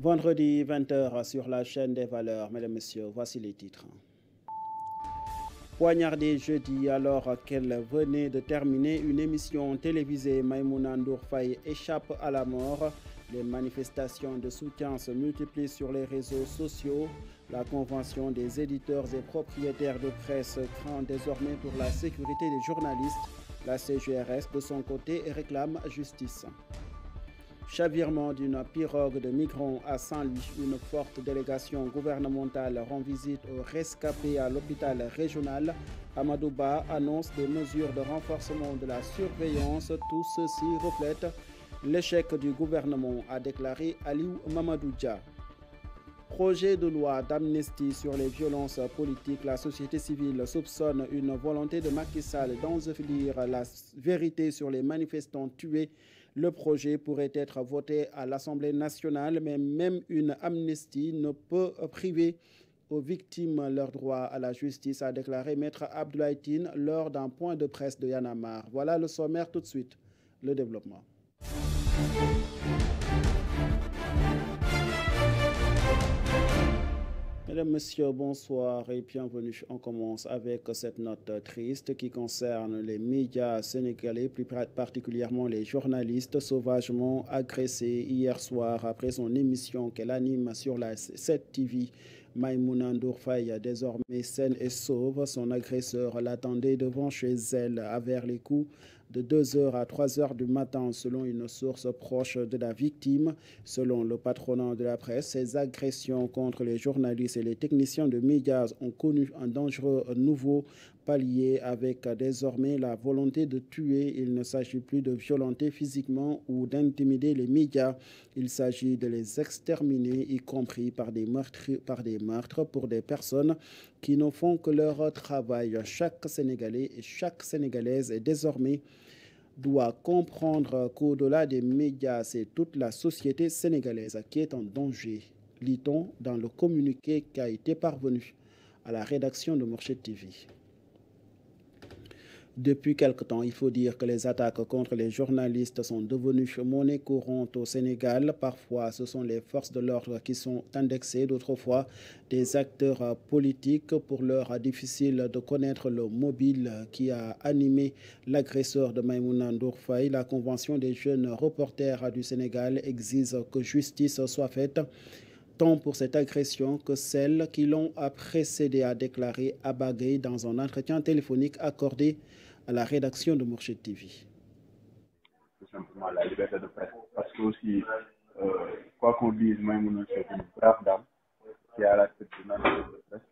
Vendredi 20h sur la chaîne des valeurs. Mesdames, Messieurs, voici les titres. Poignardée jeudi alors qu'elle venait de terminer une émission télévisée, Maïmouna Ndour Faye échappe à la mort. Les manifestations de soutien se multiplient sur les réseaux sociaux. La convention des éditeurs et propriétaires de presse craint désormais pour la sécurité des journalistes. La CGRS, de son côté, réclame justice. Chavirement d'une pirogue de migrants à Saint-Louis, une forte délégation gouvernementale rend visite aux rescapés à l'hôpital régional. Amadouba annonce des mesures de renforcement de la surveillance. Tout ceci reflète l'échec du gouvernement, a déclaré Aliou Mamadou Dia. Projet de loi d'amnistie sur les violences politiques, la société civile soupçonne une volonté de Macky Sall d'ensevelir la vérité sur les manifestants tués. Le projet pourrait être voté à l'Assemblée nationale, mais même une amnistie ne peut priver aux victimes leur droit à la justice, a déclaré Maître Abdoulaye Tine lors d'un point de presse de Y'en a marre. Voilà le sommaire, tout de suite, le développement. Mesdames, Messieurs, bonsoir et bienvenue. On commence avec cette note triste qui concerne les médias sénégalais, plus particulièrement les journalistes sauvagement agressés hier soir après son émission qu'elle anime sur la 7 TV. Maïmouna Ndour Faye, désormais saine et sauve, son agresseur l'attendait devant chez elle vers les coups de 2h à 3h du matin, selon une source proche de la victime. Selon le patronat de la presse, ces agressions contre les journalistes et les techniciens de médias ont connu un dangereux nouveau palier avec désormais la volonté de tuer. Il ne s'agit plus de violenter physiquement ou d'intimider les médias. Il s'agit de les exterminer, y compris par des meurtres pour des personnes qui ne font que leur travail. Chaque Sénégalais et chaque Sénégalaise est désormais doit comprendre qu'au-delà des médias, c'est toute la société sénégalaise qui est en danger, lit-on dans le communiqué qui a été parvenu à la rédaction de Mourchid TV. Depuis quelque temps, il faut dire que les attaques contre les journalistes sont devenues monnaie courante au Sénégal. Parfois, ce sont les forces de l'ordre qui sont indexées, d'autres fois, des acteurs politiques. Pour l'heure, difficile de connaître le mobile qui a animé l'agresseur de Maïmouna Ndour Faye. La Convention des jeunes reporters du Sénégal exige que justice soit faite, tant pour cette agression que celles qui l'ont précédée, a déclaré Abba Gueye dans un entretien téléphonique accordé à la rédaction de Mourchid TV. Tout simplement la liberté de presse. Parce que aussi, quoi qu'on dise, Maïmouna, c'est une brave dame qui a la tête d'une entreprise de presse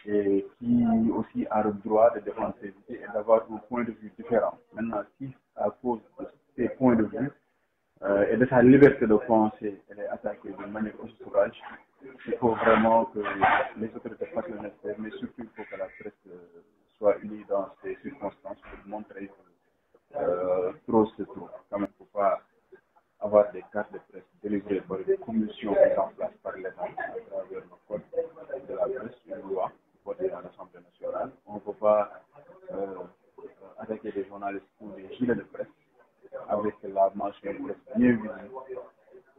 et qui aussi a le droit de défendre ses idées et d'avoir un point de vue différent. Maintenant, si à cause de ses points de vue et de sa liberté de penser, elle est attaquée de manière aussi sauvage, il faut vraiment que les autorités fassent le nécessaire, mais surtout il faut que la presse soit unie dans ces circonstances pour montrer que trop c'est trop. Quand même, il ne faut pas avoir des cartes de presse délivrées par des commissions mises en place par l'État à travers le code de la presse, une loi votée à l'Assemblée nationale. On ne peut pas attaquer des journalistes ou des gilets de presse avec la mention presse bien visible.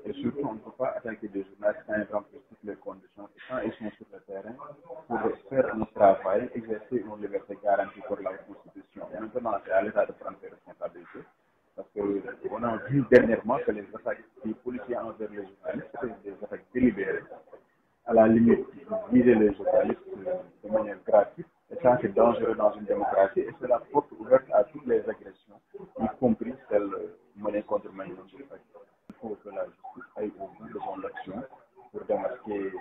Et surtout, on ne peut pas attaquer des journalistes quand ils remplissent toutes les conditions et quand ils sont sur le terrain pour faire un travail, exercer une liberté garantie par la Constitution. Et maintenant, c'est à l'État de prendre ses responsabilités. Parce qu'on a vu dernièrement que les attaques des policiers envers les journalistes, c'était des attaques délibérées. À la limite, viser les journalistes de manière gratuite. Et ça, c'est dangereux dans une démocratie. Et c'est la porte ouverte à toutes les agressions, y compris celles menées contre Maïmouna Ndour Faye. Il faut que la justice aille au bout de son action pour démasquer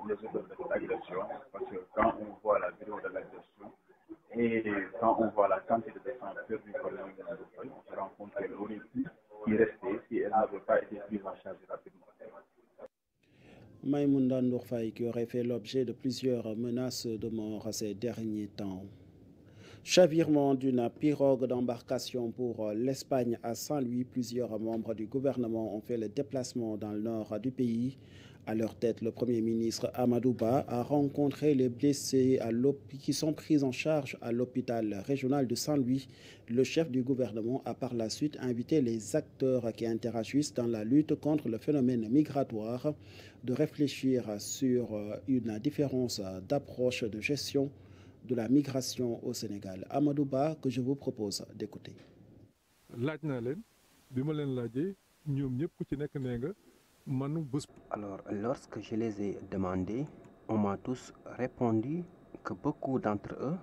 les auteurs de cette agression. Parce que quand on voit la vidéo de l'agression et quand on voit la quantité de sang perdu par Maïmouna Ndour Faye, on se rend compte qu'elle aurait pu y rester si elle n'avait pas été prise en charge rapidement. Maïmouna Ndour Faye qui aurait fait l'objet de plusieurs menaces de mort ces derniers temps. Chavirement d'une pirogue d'embarcation pour l'Espagne à Saint-Louis. Plusieurs membres du gouvernement ont fait le déplacement dans le nord du pays À leur tête, le Premier ministre Amadou Ba a rencontré les blessés qui sont pris en charge à l'hôpital régional de Saint-Louis. Le chef du gouvernement a par la suite invité les acteurs qui interagissent dans la lutte contre le phénomène migratoire de réfléchir sur une différence d'approche de gestion de la migration au Sénégal. Amadou Ba, que je vous propose d'écouter. Alors, lorsque je les ai demandés, on m'a tous répondu que beaucoup d'entre eux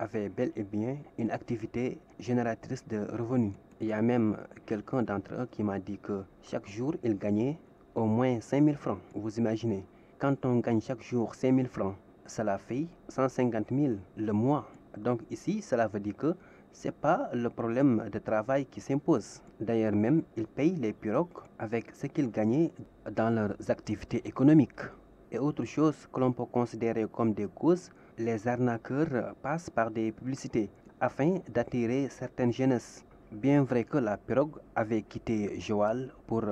avaient bel et bien une activité génératrice de revenus. Il y a même quelqu'un d'entre eux qui m'a dit que chaque jour, il gagnait au moins 5 000 francs. Vous imaginez, quand on gagne chaque jour 5 000 francs, cela fait 150 000 le mois. Donc ici, cela veut dire que ce n'est pas le problème de travail qui s'impose. D'ailleurs même, ils payent les pirogues avec ce qu'ils gagnaient dans leurs activités économiques. Et autre chose que l'on peut considérer comme des causes, les arnaqueurs passent par des publicités afin d'attirer certaines jeunesses. Bien vrai que la pirogue avait quitté Joal pour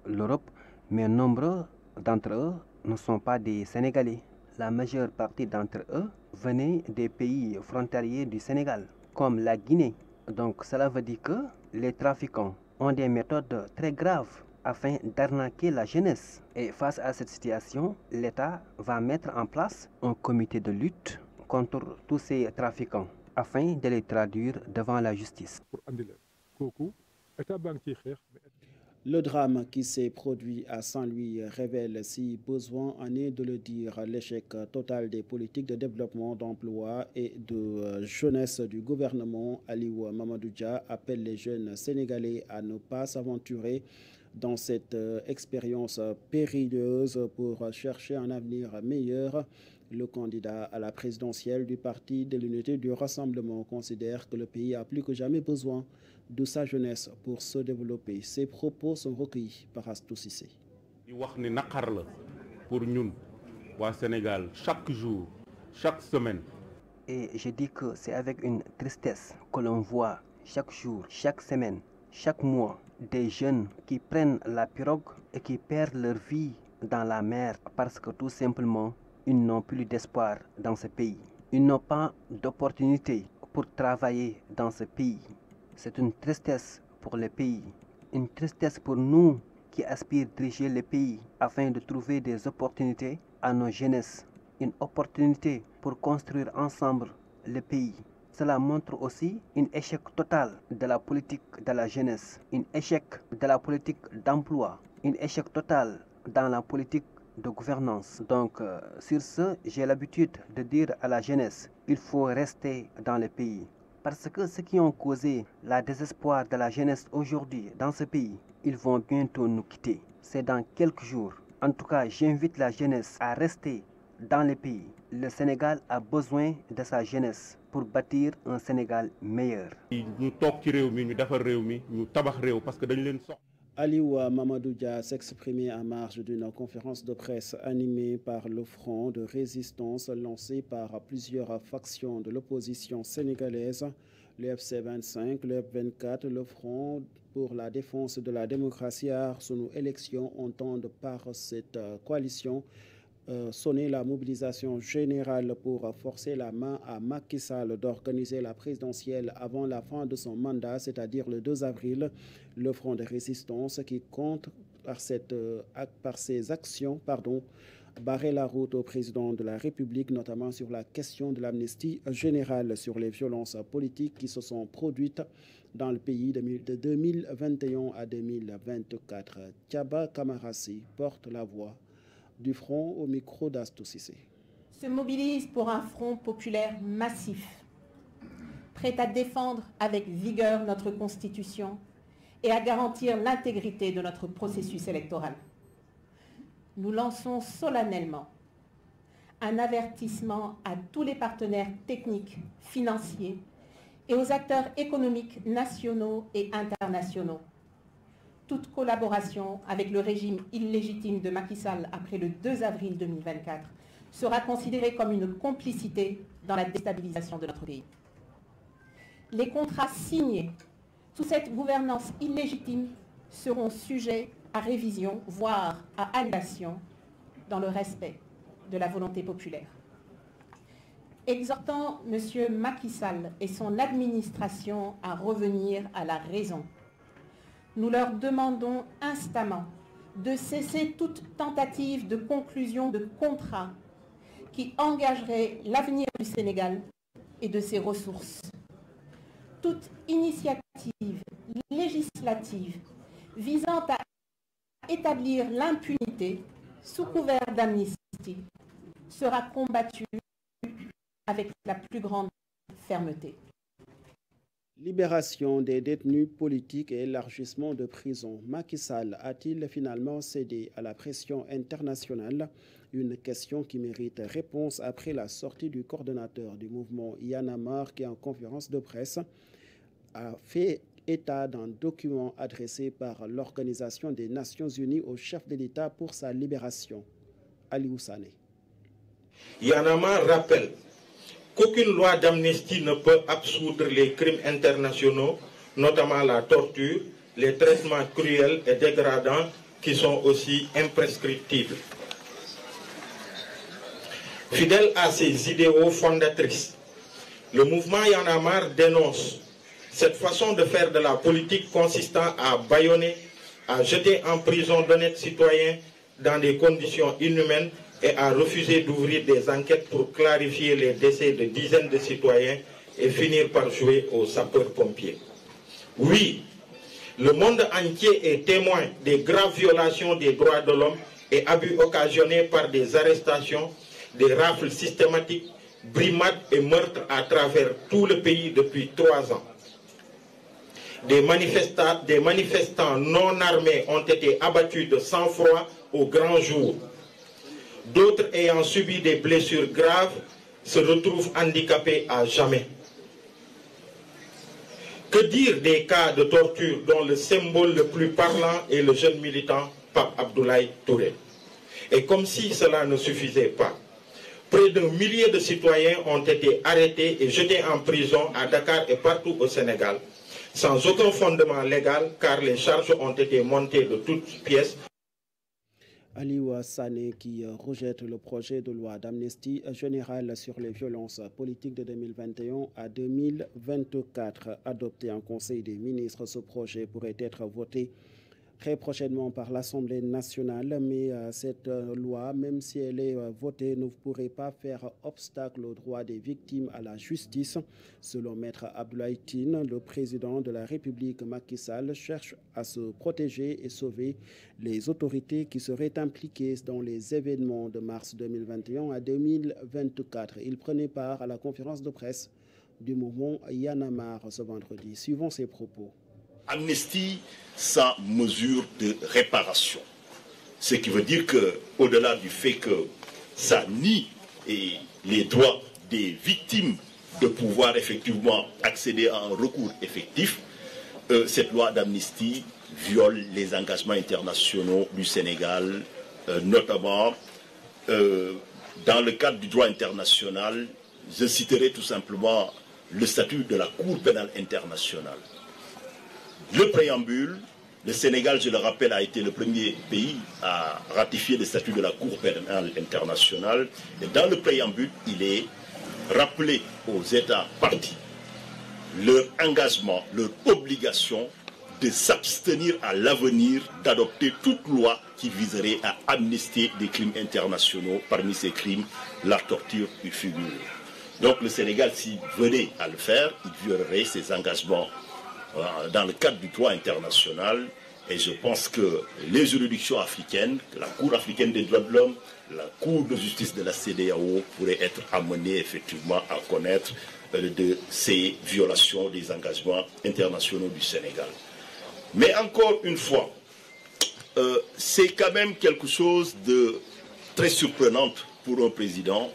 l'Europe, mais nombreux d'entre eux ne sont pas des Sénégalais. La majeure partie d'entre eux venaient des pays frontaliers du Sénégal, comme la Guinée. Donc cela veut dire que les trafiquants ont des méthodes très graves afin d'arnaquer la jeunesse. Et face à cette situation, l'État va mettre en place un comité de lutte contre tous ces trafiquants afin de les traduire devant la justice. Le drame qui s'est produit à Saint-Louis révèle, si besoin en est de le dire, l'échec total des politiques de développement, d'emploi et de jeunesse du gouvernement. Aliou Mamadou Dia appelle les jeunes Sénégalais à ne pas s'aventurer dans cette expérience périlleuse pour chercher un avenir meilleur. Le candidat à la présidentielle du Parti de l'Unité du Rassemblement considère que le pays a plus que jamais besoin de sa jeunesse pour se développer. Ces propos sont recueillis par Astou Cissé. Pour nous, au Sénégal, chaque jour, chaque semaine. Et je dis que c'est avec une tristesse que l'on voit chaque jour, chaque semaine, chaque mois, des jeunes qui prennent la pirogue et qui perdent leur vie dans la mer parce que tout simplement, ils n'ont plus d'espoir dans ce pays. Ils n'ont pas d'opportunité pour travailler dans ce pays. C'est une tristesse pour le pays, une tristesse pour nous qui aspirent à diriger le pays afin de trouver des opportunités à nos jeunesses, une opportunité pour construire ensemble le pays. Cela montre aussi un échec total de la politique de la jeunesse, un échec de la politique d'emploi, un échec total dans la politique de gouvernance. Donc, sur ce, j'ai l'habitude de dire à la jeunesse, il faut rester dans le pays. Parce que ceux qui ont causé le désespoir de la jeunesse aujourd'hui dans ce pays, ils vont bientôt nous quitter. C'est dans quelques jours. En tout cas, j'invite la jeunesse à rester dans le pays. Le Sénégal a besoin de sa jeunesse pour bâtir un Sénégal meilleur. Aliou Mamadou Dia s'exprimait à marge d'une conférence de presse animée par le Front de résistance lancé par plusieurs factions de l'opposition sénégalaise, le FC25, le F24, le Front pour la défense de la démocratie à Sunu Élection entendent par cette coalition sonner la mobilisation générale pour forcer la main à Macky Sall d'organiser la présidentielle avant la fin de son mandat, c'est-à-dire le 2 avril. Le Front de résistance qui compte par ses actions barrer la route au président de la République, notamment sur la question de l'amnistie générale sur les violences politiques qui se sont produites dans le pays de 2021 à 2024. Thiaba Kamarassi porte la voix du Front au micro d'Astou Cissé. Se mobilise pour un front populaire massif, prêt à défendre avec vigueur notre Constitution et à garantir l'intégrité de notre processus électoral. Nous lançons solennellement un avertissement à tous les partenaires techniques, financiers et aux acteurs économiques nationaux et internationaux. Toute collaboration avec le régime illégitime de Macky Sall après le 2 avril 2024 sera considérée comme une complicité dans la déstabilisation de notre pays. Les contrats signés sous cette gouvernance illégitime seront sujets à révision, voire à annulation, dans le respect de la volonté populaire. Exhortant M. Macky Sall et son administration à revenir à la raison, nous leur demandons instamment de cesser toute tentative de conclusion de contrat qui engagerait l'avenir du Sénégal et de ses ressources. Toute initiative législative visant à établir l'impunité sous couvert d'amnistie sera combattue avec la plus grande fermeté. Libération des détenus politiques et élargissement de prison. Macky Sall a-t-il finalement cédé à la pression internationale? Une question qui mérite réponse après la sortie du coordonnateur du mouvement Y en a marre qui, en conférence de presse, a fait état d'un document adressé par l'Organisation des Nations Unies au chef de l'État pour sa libération. Aliou Sané. Y en a marre rappelle qu'aucune loi d'amnistie ne peut absoudre les crimes internationaux, notamment la torture, les traitements cruels et dégradants qui sont aussi imprescriptibles. Fidèle à ses idéaux fondatrices, le mouvement Y en a marre dénonce cette façon de faire de la politique consistant à bâillonner, à jeter en prison d'honnêtes citoyens dans des conditions inhumaines et à refuser d'ouvrir des enquêtes pour clarifier les décès de dizaines de citoyens et finir par jouer aux sapeurs-pompiers. Oui, le monde entier est témoin des graves violations des droits de l'homme et abus occasionnés par des arrestations, des rafles systématiques, brimades et meurtres à travers tout le pays depuis 3 ans. Des manifestants non armés ont été abattus de sang-froid au grand jour. D'autres ayant subi des blessures graves se retrouvent handicapés à jamais. Que dire des cas de torture dont le symbole le plus parlant est le jeune militant Pape Abdoulaye Touré? Et comme si cela ne suffisait pas, près d'1 millier de citoyens ont été arrêtés et jetés en prison à Dakar et partout au Sénégal, sans aucun fondement légal, car les charges ont été montées de toutes pièces. Aliou Sané qui rejette le projet de loi d'amnistie générale sur les violences politiques de 2021 à 2024. Adopté en Conseil des ministres, ce projet pourrait être voté très prochainement par l'Assemblée nationale, mais cette loi, même si elle est votée, ne pourrait pas faire obstacle aux droits des victimes à la justice. Selon Maître Abdoulaye Tine, le président de la République Macky Sall cherche à se protéger et sauver les autorités qui seraient impliquées dans les événements de mars 2021 à 2024. Il prenait part à la conférence de presse du mouvement Y en a marre ce vendredi. Suivons ses propos. Amnistie sans mesure de réparation. Ce qui veut dire qu'au-delà du fait que ça nie les droits des victimes de pouvoir effectivement accéder à un recours effectif, cette loi d'amnistie viole les engagements internationaux du Sénégal, notamment dans le cadre du droit international. Je citerai tout simplement le statut de la Cour pénale internationale. Le préambule, le Sénégal, je le rappelle, a été le premier pays à ratifier le statut de la Cour pénale internationale. Et dans le préambule, il est rappelé aux États parties leur engagement, leur obligation de s'abstenir à l'avenir d'adopter toute loi qui viserait à amnistier des crimes internationaux. Parmi ces crimes, la torture y figure. Donc le Sénégal, s'il venait à le faire, il violerait ses engagements dans le cadre du droit international, et je pense que les juridictions africaines, la Cour africaine des droits de l'homme, la Cour de justice de la CEDEAO pourraient être amenées effectivement à connaître de ces violations des engagements internationaux du Sénégal. Mais encore une fois, c'est quand même quelque chose de très surprenant pour un président.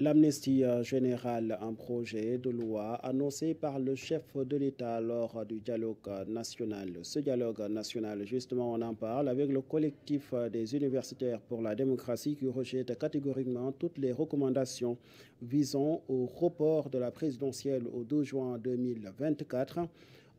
L'amnistie générale, un projet de loi annoncé par le chef de l'État lors du dialogue national. Ce dialogue national, justement, on en parle avec le collectif des universitaires pour la démocratie qui rejette catégoriquement toutes les recommandations visant au report de la présidentielle au 2 juin 2024.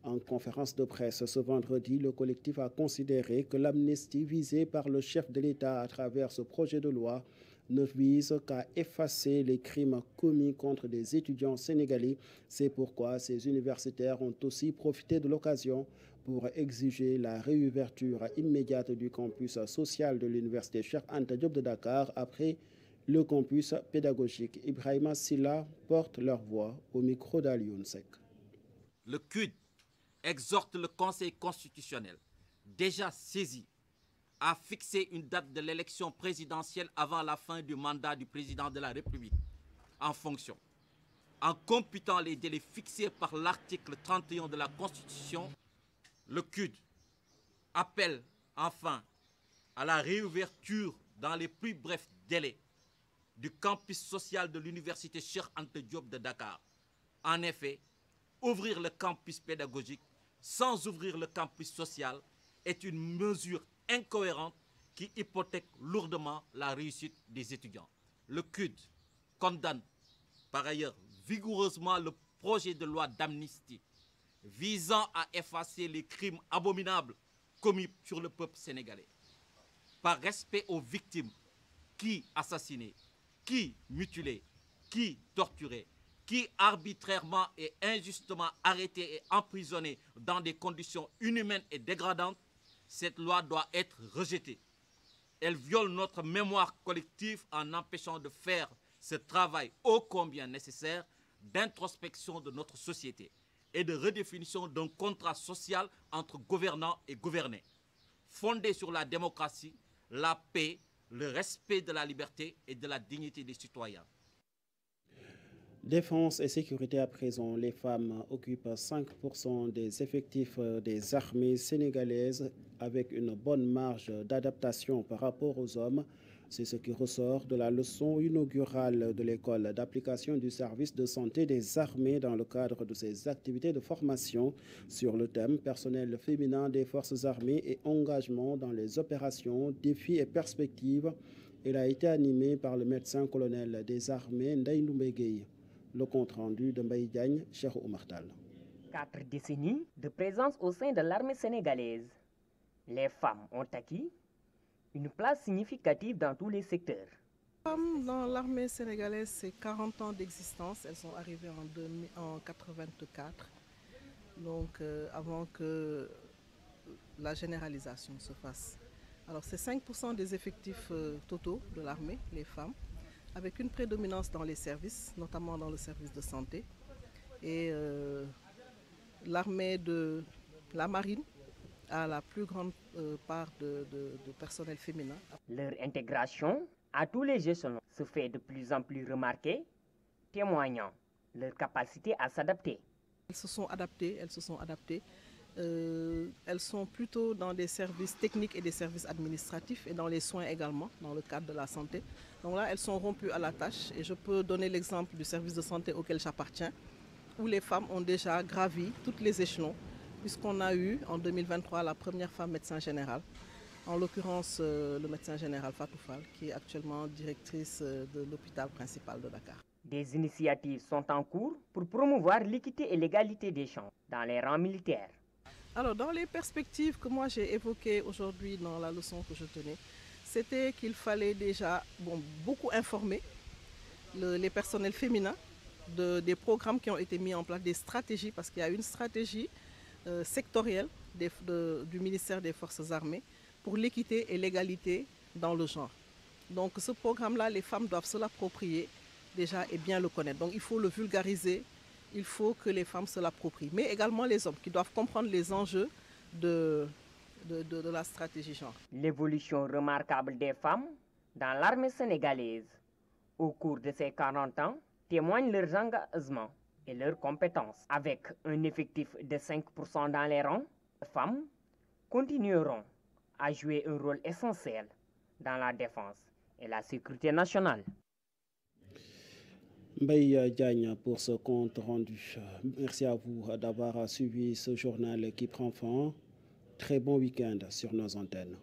En conférence de presse ce vendredi, le collectif a considéré que l'amnistie visée par le chef de l'État à travers ce projet de loi ne vise qu'à effacer les crimes commis contre des étudiants sénégalais. C'est pourquoi ces universitaires ont aussi profité de l'occasion pour exiger la réouverture immédiate du campus social de l'université Cheikh Anta Diop de Dakar après le campus pédagogique. Ibrahima Silla porte leur voix au micro d'Alioune Seck. Le CUD exhorte le Conseil constitutionnel, déjà saisi, à fixer une date de l'élection présidentielle avant la fin du mandat du président de la République en fonction. En computant les délais fixés par l'article 31 de la Constitution, le CUD appelle enfin à la réouverture dans les plus brefs délais du campus social de l'université Cheikh Anta Diop de Dakar. En effet, ouvrir le campus pédagogique sans ouvrir le campus social est une mesure incohérente qui hypothèque lourdement la réussite des étudiants. Le CUD condamne par ailleurs vigoureusement le projet de loi d'amnistie visant à effacer les crimes abominables commis sur le peuple sénégalais. Par respect aux victimes qui assassinaient, qui mutilaient, qui torturaient, qui arbitrairement et injustement arrêtés et emprisonnés dans des conditions inhumaines et dégradantes, cette loi doit être rejetée. Elle viole notre mémoire collective en empêchant de faire ce travail ô combien nécessaire d'introspection de notre société et de redéfinition d'un contrat social entre gouvernants et gouvernés, fondé sur la démocratie, la paix, le respect de la liberté et de la dignité des citoyens. Défense et sécurité à présent, les femmes occupent 5% des effectifs des armées sénégalaises avec une bonne marge d'adaptation par rapport aux hommes. C'est ce qui ressort de la leçon inaugurale de l'école d'application du service de santé des armées dans le cadre de ses activités de formation sur le thème personnel féminin des forces armées et engagement dans les opérations, défis et perspectives. Elle a été animée par le médecin-colonel des armées Ndeye Ndoumbe Gueye. Le compte-rendu de Mbaye Diagne, Cheikh Oumar Tall. 4 décennies de présence au sein de l'armée sénégalaise. Les femmes ont acquis une place significative dans tous les secteurs. Les femmes dans l'armée sénégalaise, c'est 40 ans d'existence. Elles sont arrivées en 1984, donc avant que la généralisation se fasse. Alors c'est 5% des effectifs totaux de l'armée, les femmes, avec une prédominance dans les services, notamment dans le service de santé. Et l'armée de la marine a la plus grande part de personnel féminin. Leur intégration à tous les échelons se fait de plus en plus remarquée, témoignant leur capacité à s'adapter. Elles se sont adaptées. Elles sont plutôt dans des services techniques et des services administratifs et dans les soins également, dans le cadre de la santé. Donc là, elles sont rompues à la tâche et je peux donner l'exemple du service de santé auquel j'appartiens, où les femmes ont déjà gravi tous les échelons, puisqu'on a eu en 2023 la première femme médecin général, en l'occurrence le médecin général Fatou Fall, qui est actuellement directrice de l'hôpital principal de Dakar. Des initiatives sont en cours pour promouvoir l'équité et l'égalité des chances dans les rangs militaires. Alors, dans les perspectives que moi j'ai évoquées aujourd'hui dans la leçon que je tenais, c'était qu'il fallait déjà beaucoup informer les personnels féminins des programmes qui ont été mis en place, des stratégies, parce qu'il y a une stratégie sectorielle du ministère des Forces armées pour l'équité et l'égalité dans le genre. Donc ce programme-là, les femmes doivent se l'approprier déjà et bien le connaître. Donc il faut le vulgariser. Il faut que les femmes se l'approprient, mais également les hommes qui doivent comprendre les enjeux de la stratégie genre. L'évolution remarquable des femmes dans l'armée sénégalaise au cours de ces 40 ans témoigne leur engagement et leurs compétences. Avec un effectif de 5% dans les rangs, les femmes continueront à jouer un rôle essentiel dans la défense et la sécurité nationale. Mbaye Diagne pour ce compte rendu. Merci à vous d'avoir suivi ce journal qui prend fin. Très bon week-end sur nos antennes.